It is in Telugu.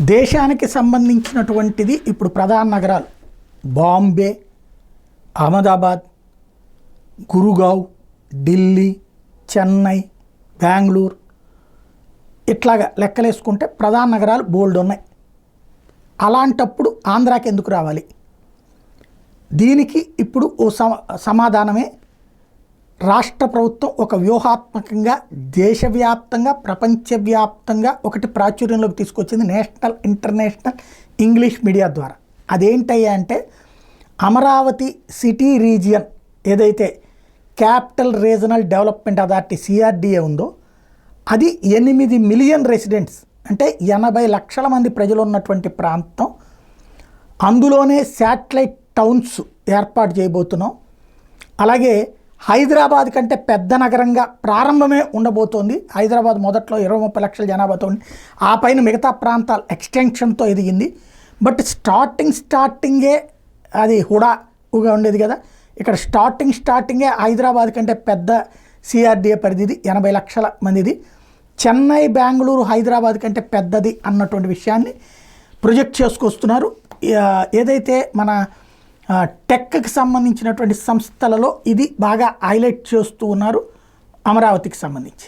దేశానికి సంబంధించినటువంటిది ఇప్పుడు ప్రధాన నగరాలు బాంబే, అహ్మదాబాద్, గురుగావ్, ఢిల్లీ, చెన్నై, బెంగళూరు ఇట్లాగా లెక్కలేసుకుంటే ప్రధాన నగరాలు బోల్డ్ ఉన్నాయి. అలాంటప్పుడు ఆంధ్రాకి ఎందుకు రావాలి? దీనికి ఇప్పుడు ఓ సమాధానమే రాష్ట్ర ప్రభుత్వం ఒక వ్యూహాత్మకంగా దేశవ్యాప్తంగా ప్రపంచవ్యాప్తంగా ఒకటి ప్రాచుర్యంలోకి తీసుకొచ్చింది నేషనల్ ఇంటర్నేషనల్ ఇంగ్లీష్ మీడియా ద్వారా. అదేంటయ్యా అంటే అమరావతి సిటీ రీజియన్ ఏదైతే capital regional development authority CRDA ఉందో అది 8 మిలియన్ రెసిడెంట్స్ అంటే 80 లక్షల మంది ప్రజలు ఉన్నటువంటి ప్రాంతం. అందులోనే శాటిలైట్ టౌన్స్ ఏర్పాటు చేయబోతున్నాం. అలాగే హైదరాబాద్ కంటే పెద్ద నగరంగా ప్రారంభమే ఉండబోతోంది. హైదరాబాద్ మొదట్లో 20-30 లక్షల జనాభాతో ఉంది, ఆ పైన మిగతా ప్రాంతాలు ఎక్స్టెన్షన్తో ఎదిగింది. బట్ స్టార్టింగే అది హుడాగా ఉండేది కదా. ఇక్కడ స్టార్టింగే హైదరాబాద్ కంటే పెద్ద సిఆర్డిఏ పరిధిది 80 లక్షల మందిది. చెన్నై, బెంగళూరు హైదరాబాద్ కంటే పెద్దది అన్నటువంటి విషయాన్ని ప్రొజెక్ట్ చేసుకొస్తున్నారు. ఏదైతే మన టెక్కి సంబంధించినటువంటి సంస్థలలో ఇది బాగా హైలైట్ చేస్తూ ఉన్నారు అమరావతికి సంబంధించి.